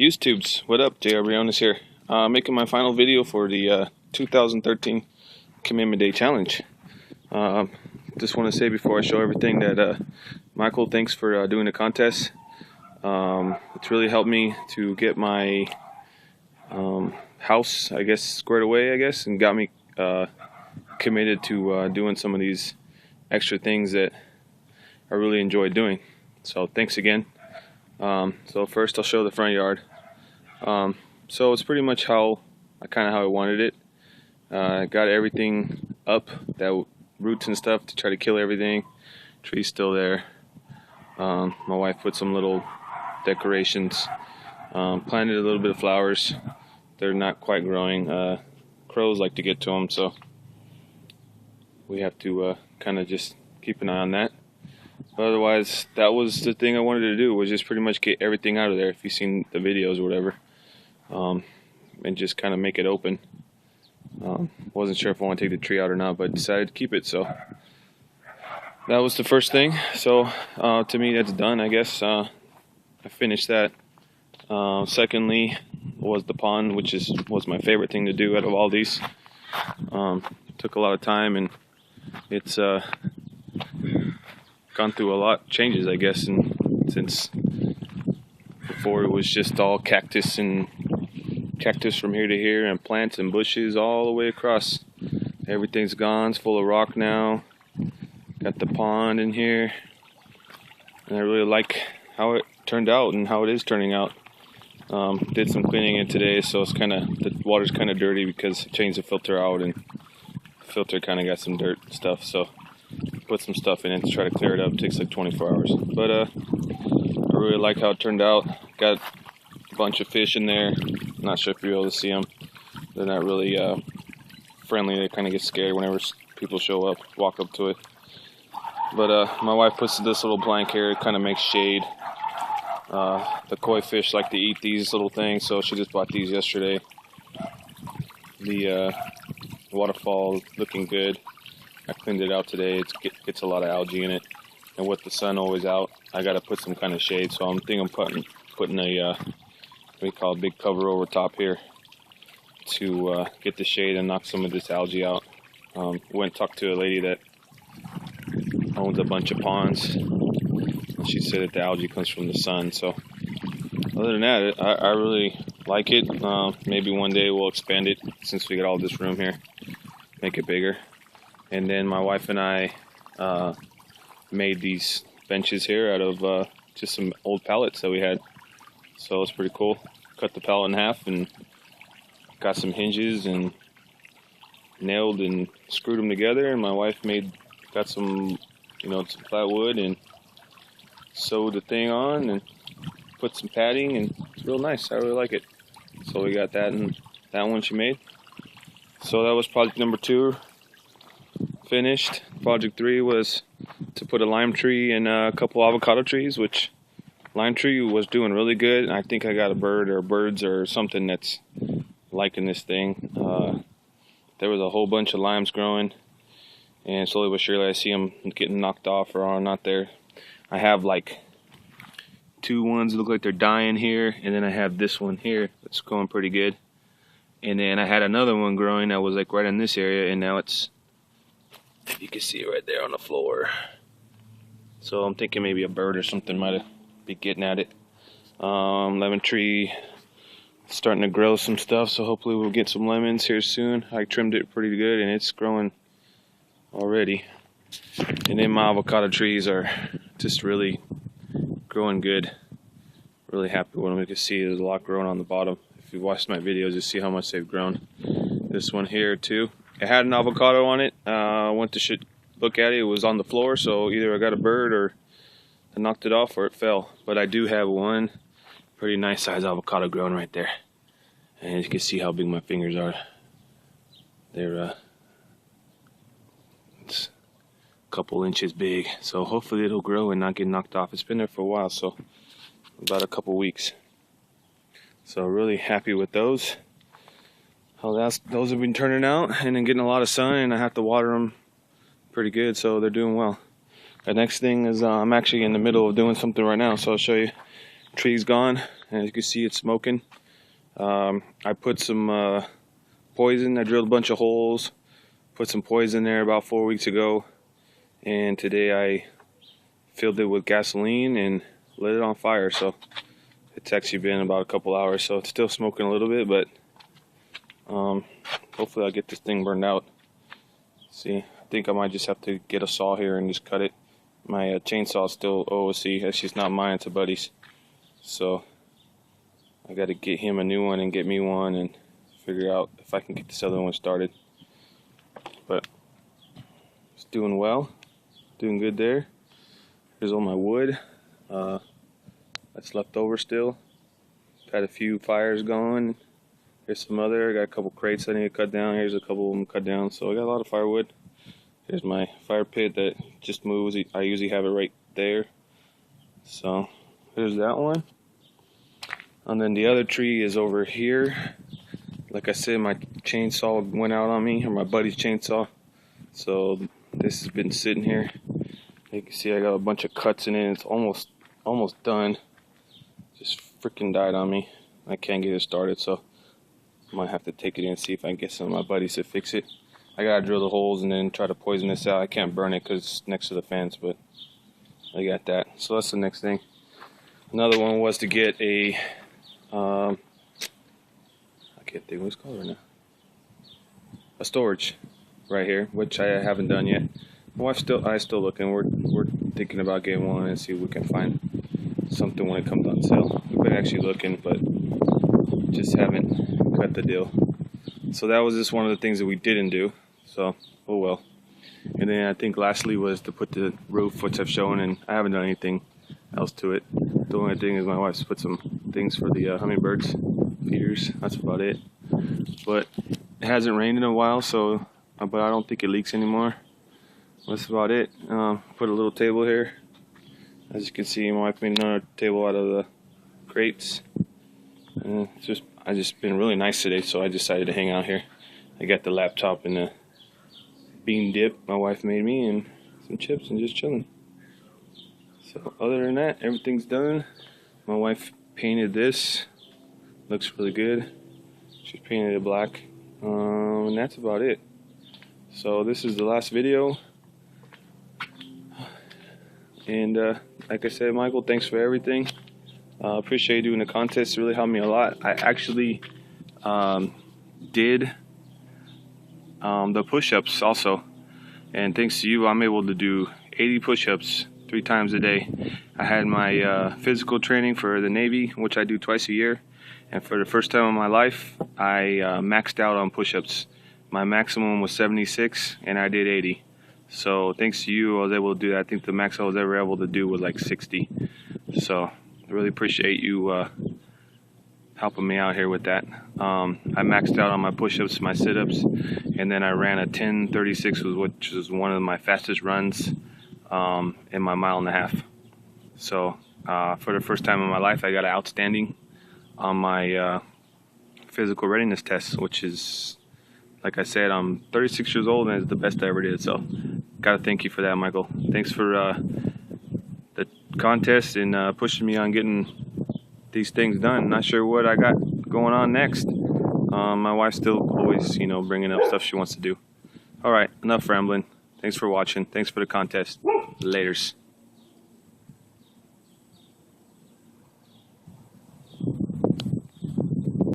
YouTubes, what up? JR Briones here. Making my final video for the 2013 Commitment Day Challenge. Just want to say before I show everything that Michael, thanks for doing the contest. It's really helped me to get my house, I guess, squared away, and got me committed to doing some of these extra things that I really enjoy doing. So thanks again. So first I'll show the front yard. So it's pretty much how I wanted it. Got everything up, that roots and stuff to try to kill everything. Tree's still there. My wife put some little decorations. Planted a little bit of flowers. They're not quite growing. Crows like to get to them, so we have to kind of just keep an eye on that. But otherwise, that was the thing I wanted to do, was just pretty much get everything out of there, if you've seen the videos or whatever, and just kind of make it open. Wasn't sure if I want to take the tree out or not, but decided to keep it, so that was the first thing. So to me, that's done, I guess. I finished that. Secondly was the pond, which was my favorite thing to do out of all these. Took a lot of time, and it's gone through a lot of changes, I guess, and since before it was just all cactus from here to here, and plants and bushes all the way across. Everything's gone. It's full of rock now. Got the pond in here, and I really like how it turned out and how it is turning out. Did some cleaning in today, so it's the water's kind of dirty because I changed the filter out, and the filter kind of got some dirt and stuff, so put some stuff in it to try to clear it up. It takes like 24 hours, but I really like how it turned out. Got a bunch of fish in there. Not sure if you're able to see them. They're not really friendly. They kind of get scared whenever people show up, walk up to it. But my wife puts this little blank here. It kind of makes shade. The koi fish like to eat these little things, so she just bought these yesterday. The waterfall looking good. I cleaned it out today. It gets a lot of algae in it, and with the sun always out, I got to put some kind of shade. So I'm putting a what we call a big cover over top here to get the shade and knock some of this algae out. Went and talked to a lady that owns a bunch of ponds. She said that the algae comes from the sun. So other than that, I really like it. Maybe one day we'll expand it, since we got all this room here, make it bigger. And then my wife and I made these benches here out of just some old pallets that we had. So it's pretty cool. Cut the pallet in half and got some hinges and nailed and screwed them together. And my wife got some, some flat wood and sewed the thing on and put some padding, and it's real nice. I really like it. So we got that, and that one she made. So that was project number 2 finished. Project 3 was to put a lime tree and a couple avocado trees, which lime tree was doing really good. I think I got a bird or birds or something that's liking this thing. There was a whole bunch of limes growing, and slowly but surely I see them getting knocked off or are not there. I have like 2 ones that look like they're dying here, and then I have this one here that's going pretty good. And then I had another one growing that was like right in this area, and now it's, you can see it right there on the floor. So I'm thinking maybe a bird or something might be getting at it. Lemon tree starting to grow some stuff, so hopefully we'll get some lemons here soon. I trimmed it pretty good, and it's growing already. And then my avocado trees are just really growing good. Really happy with them. You can see there's a lot growing on the bottom. If you watched my videos, you see how much they've grown. This one here too. It had an avocado on it. I went to look at it. It was on the floor, so either I got a bird or I knocked it off or it fell. But I do have one pretty nice size avocado growing right there. And you can see how big my fingers are. They're it's a couple inches big. So hopefully it'll grow and not get knocked off. It's been there for a while, so about a couple weeks. So really happy with those. Those have been turning out and then getting a lot of sun, and I have to water them pretty good, so they're doing well. The next thing is I'm actually in the middle of doing something right now, so I'll show you. tree's gone, and as you can see, it's smoking. I put some poison. I drilled a bunch of holes, put some poison there about 4 weeks ago, and today I filled it with gasoline and lit it on fire. So it's actually been about a couple hours, so it's still smoking a little bit, but hopefully I'll get this thing burned out. See, I think I might just have to get a saw here and just cut it. My chainsaw is still OOC. It's just not mine, it's a buddy's. So I got to get him a new one and get me one and figure out if I can get this other one started. But it's doing well, doing good there. Here's all my wood that's left over still. Got a few fires going. Here's some other. I got a couple crates I need to cut down. Here's a couple of them cut down. So I got a lot of firewood. Here's my fire pit that just moves. I usually have it right there. So there's that one. And then the other tree is over here. Like I said, my chainsaw went out on me, or my buddy's chainsaw. So this has been sitting here. You can see I got a bunch of cuts in it. It's almost done. Just freaking died on me. I can't get it started, so I might have to take it in and see if I can get some of my buddies to fix it. I gotta drill the holes and then try to poison this out. I can't burn it because it's next to the fence, but I got that. So that's the next thing. Another one was to get a I can't think what it's called right now. A storage right here, which I haven't done yet. My wife's still looking. We're thinking about getting one and see if we can find something when it comes on sale. We've been actually looking, but just haven't cut the deal. So that was just one of the things that we didn't do. So oh well. And then I think lastly was to put the roof, which I've shown, and I haven't done anything else to it. The only thing is my wife's put some things for the hummingbirds feeders. That's about it. But it hasn't rained in a while, so but I don't think it leaks anymore. That's about it. Put a little table here. As you can see, my wife made another table out of the crates. And I just been really nice today, so I decided to hang out here. I got the laptop and the bean dip my wife made me, and some chips, and just chilling. So other than that, everything's done. My wife painted this. Looks really good. She painted it black. And that's about it. So this is the last video. And like I said, Michael, thanks for everything. Appreciate you doing the contest. It really helped me a lot. I actually did the push-ups also. And thanks to you, I'm able to do 80 push-ups 3 times a day. I had my physical training for the Navy, which I do twice a year. And for the first time in my life, I maxed out on push-ups. My maximum was 76, and I did 80. So thanks to you, I was able to do that. I think the max I was ever able to do was like 60. So I really appreciate you helping me out here with that. I maxed out on my push-ups, my sit-ups, and then I ran a 10:36, which was one of my fastest runs in my 1.5 miles. So for the first time in my life, I got an outstanding on my physical readiness test, which is, like I said, I'm 36 years old and it's the best I ever did. So gotta thank you for that, Michael. Thanks for the contest and pushing me on getting these things done. Not sure what I got going on next. My wife's still always, bringing up stuff she wants to do. All right, enough rambling. Thanks for watching. Thanks for the contest. Laters.